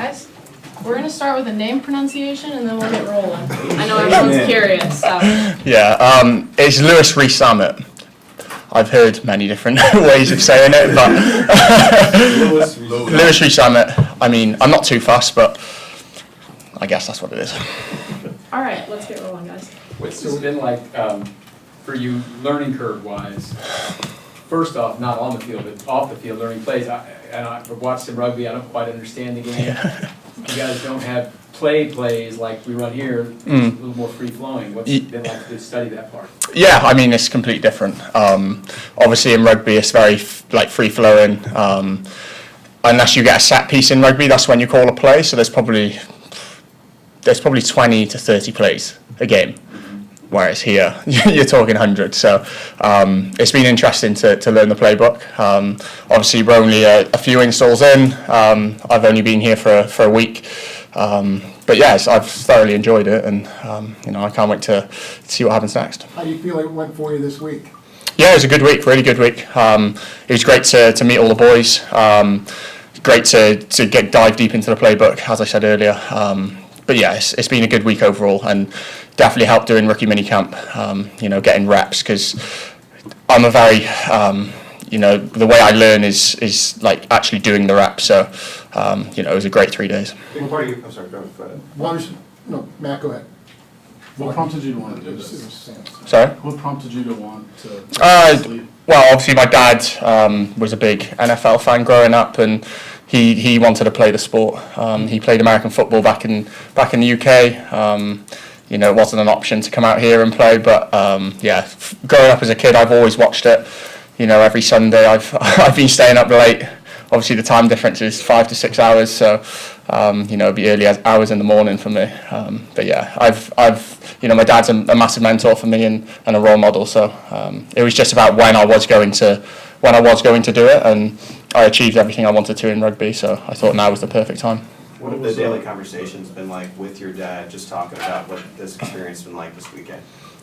Guys, we're going to start with a name pronunciation and then we'll get rolling. I know everyone's curious, so. Yeah, it's Rees-Zammit. I've heard many different ways of saying it, but Rees-Zammit. I mean, I'm not too fussed, but I guess that's what it is. All right, let's get rolling, guys. What's this been like for you, learning curve-wise? First off, not on the field, but off the field, learning plays. I've watched some rugby. I don't quite understand the game. Yeah. You guys don't have plays like we run here. It's a little more free-flowing. What's it been like to study that part? Yeah, I mean, it's completely different. Obviously, in rugby, it's very free-flowing. Unless you get a set piece in rugby, that's when you call a play. So there's probably 20 to 30 plays a game. Whereas here, you're talking hundreds. So it's been interesting to learn the playbook. Obviously, we're only a few installs in. I've only been here for a week. But yes, I've thoroughly enjoyed it, and I can't wait to see what happens next. How do you feel it went for you this week? Yeah, it was a good week, really good week. It was great to meet all the boys. Great to dive deep into the playbook, as I said earlier. But yeah, it's been a good week overall, and definitely helped doing rookie minicamp. Getting reps, because I'm a very the way I learn is like actually doing the reps. So it was a great 3 days. I'm sorry, go ahead. No, Matt, go ahead. What prompted you to want to do this? Sorry? What prompted you to want to sleep? Well, obviously my dad was a big NFL fan growing up, and he wanted to play the sport. He played American football back in the UK. It wasn't an option to come out here and play, but growing up as a kid, I've always watched it. Every Sunday I've been staying up late. Obviously the time difference is 5 to 6 hours, so it'd be early hours in the morning for me. But yeah, I've my dad's a massive mentor for me and a role model. So it was just about when I was going to do it, and I achieved everything I wanted to in rugby. So I thought now was the perfect time. What have the daily conversations been like with your dad, just talking about what this experience has been like this weekend?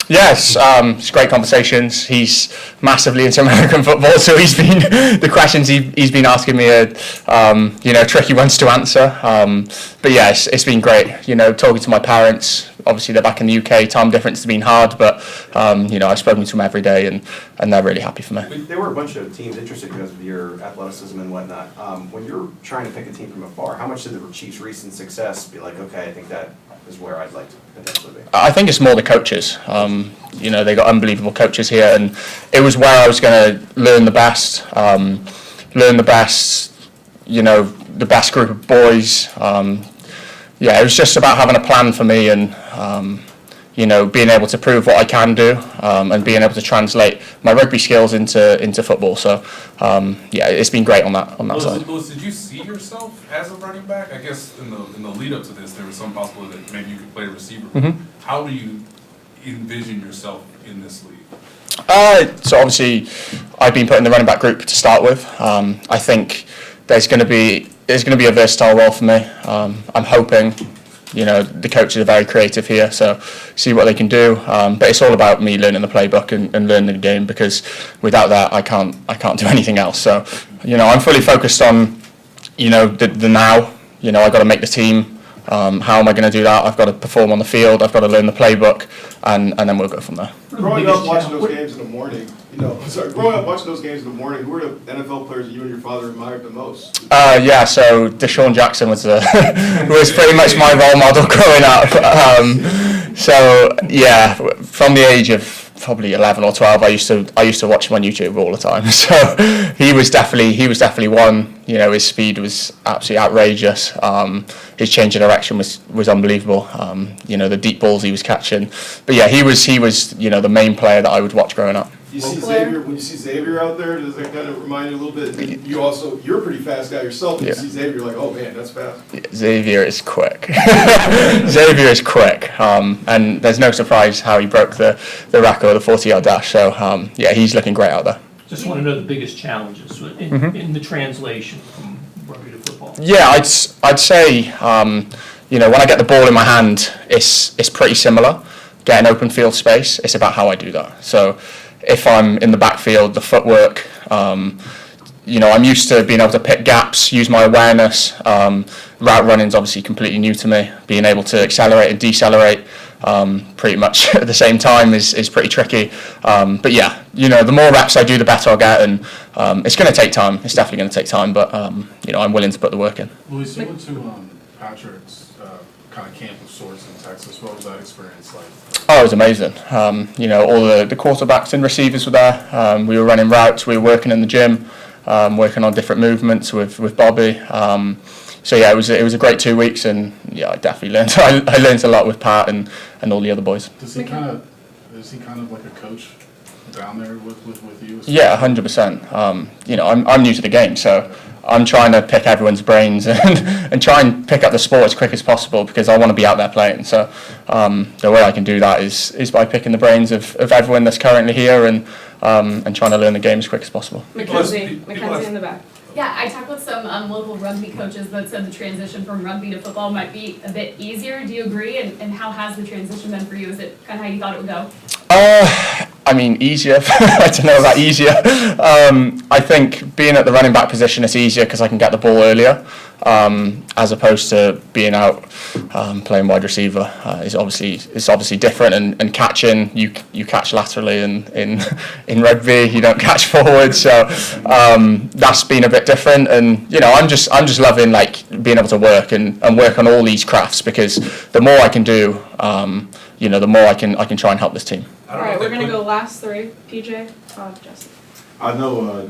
Yes, it's great conversations. He's massively into American football, so the questions he's been asking me are tricky ones to answer. But yeah, it's been great. Talking to my parents. Obviously, they're back in the UK. Time difference has been hard, but I've spoken to them every day, and they're really happy for me. There were a bunch of teams interested because of your athleticism and whatnot. When you're trying to pick a team from afar, how much did the Chiefs' recent success be like? Okay, I think that is where I'd like to potentially be. I think it's more the coaches. They got unbelievable coaches here, and it was where I was going to learn the best. The best group of boys. It was just about having a plan for me, and being able to prove what I can do, and being able to translate my rugby skills into football. So it's been great on that side. Lewis, did you see yourself as a running back? I guess in the lead up to this, there was some possibility that maybe you could play receiver. Mm-hmm. How do you envision yourself in this league? So obviously, I've been put in the running back group to start with. I think there's going to be a versatile role for me. I'm hoping. The coaches are very creative here, so see what they can do. But it's all about me learning the playbook and learning the game, because without that, I can't do anything else. So, I'm fully focused on, the now. I got to make the team. How am I going to do that? I've got to perform on the field. I've got to learn the playbook, and then we'll go from there. Growing up watching those games in the morning, who are the NFL players that you and your father admired the most? So Deshaun Jackson was was pretty much my role model growing up. From the age of probably 11 or 12, I used to watch him on YouTube all the time. So he was definitely one. His speed was absolutely outrageous. His change of direction was unbelievable. The deep balls he was catching. But yeah, he was the main player that I would watch growing up. When you see Xavier out there, does that kind of remind you a little bit? And you're a pretty fast guy yourself. When you see Xavier, you're like, oh man, that's fast. Yeah, Xavier is quick. And there's no surprise how he broke the record, the 40-yard dash. So he's looking great out there. Just want to know the biggest challenges in the translation from rugby to football. Yeah, I'd say when I get the ball in my hand, it's pretty similar. Getting open field space, it's about how I do that. So if I'm in the backfield, the footwork, I'm used to being able to pick gaps, use my awareness. Route running is obviously completely new to me. Being able to accelerate and decelerate pretty much at the same time is pretty tricky. But yeah, the more reps I do, the better I'll get, and it's going to take time. It's definitely going to take time, but I'm willing to put the work in. Luis, you went to Patrick's kind of camp of sorts in Texas. What was that experience like? Oh, it was amazing. All the quarterbacks and receivers were there. We were running routes. We were working in the gym, working on different movements with Bobby. So yeah, it was a great 2 weeks, and yeah, I definitely learned. I learned a lot with Pat and all the other boys. Is he kind of like a coach down there with you? Yeah, 100%. I'm new to the game, so I'm trying to pick everyone's brains and try and pick up the sport as quick as possible, because I want to be out there playing. So the way I can do that is by picking the brains of everyone that's currently here and trying to learn the game as quick as possible. Mackenzie in the back. Yeah, I talked with some local rugby coaches that said the transition from rugby to football might be a bit easier. Do you agree? And how has the transition been for you? Is it kind of how you thought it would go? Easier. I don't know about easier. I think being at the running back position is easier because I can get the ball earlier, as opposed to being out playing wide receiver. It's obviously different, and catching you catch laterally, and in rugby you don't catch forward. So that's been a bit different, and I'm just loving being able to work and work on all these crafts, because the more I can do, the more I can try and help this team. All right, we're gonna go last three. PJ, Jesse. I know,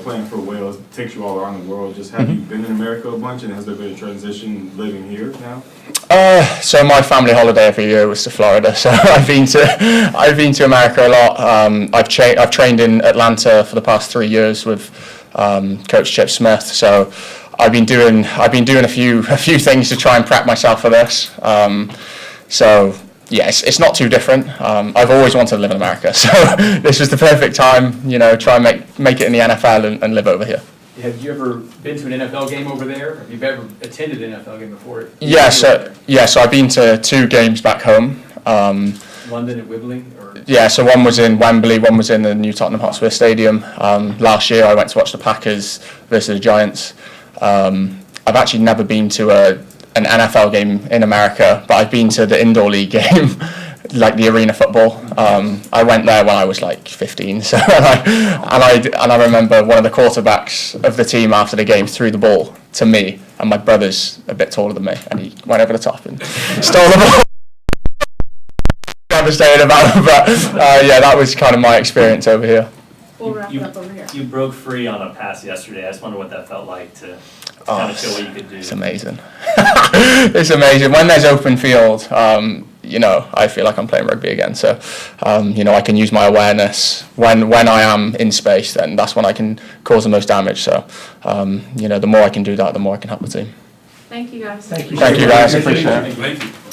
playing for Wales takes you all around the world. Just have you been in America a bunch, and has there been a transition living here now? So my family holiday every year was to Florida. So I've been to America a lot. I've trained in Atlanta for the past 3 years with Coach Chip Smith. So I've been doing a few things to try and prep myself for this. So yeah, it's not too different. I've always wanted to live in America, so this was the perfect time. Try and make it in the NFL and live over here. Have you ever been to an NFL game over there? Have you ever attended an NFL game before? So I've been to 2 games back home. London and Wembley? Yeah, so one was in Wembley, one was in the new Tottenham Hotspur Stadium. Last year I went to watch the Packers versus the Giants. I've actually never been to an NFL game in America, but I've been to the indoor league game, like the arena football. I went there when I was like 15, so and I remember one of the quarterbacks of the team after the game threw the ball to me, and my brother's a bit taller than me, and he went over the top and stole the ball. Devastated about it, but yeah, that was kind of my experience over here. We'll wrap it up over here. You broke free on a pass yesterday. I just wonder what that felt like to kind of show what you could do. It's amazing. It's amazing. When there's open field, I feel like I'm playing rugby again. So, I can use my awareness. When I am in space, then that's when I can cause the most damage. So, the more I can do that, the more I can help the team. Thank you guys. Thank you guys. I appreciate it. Thank you.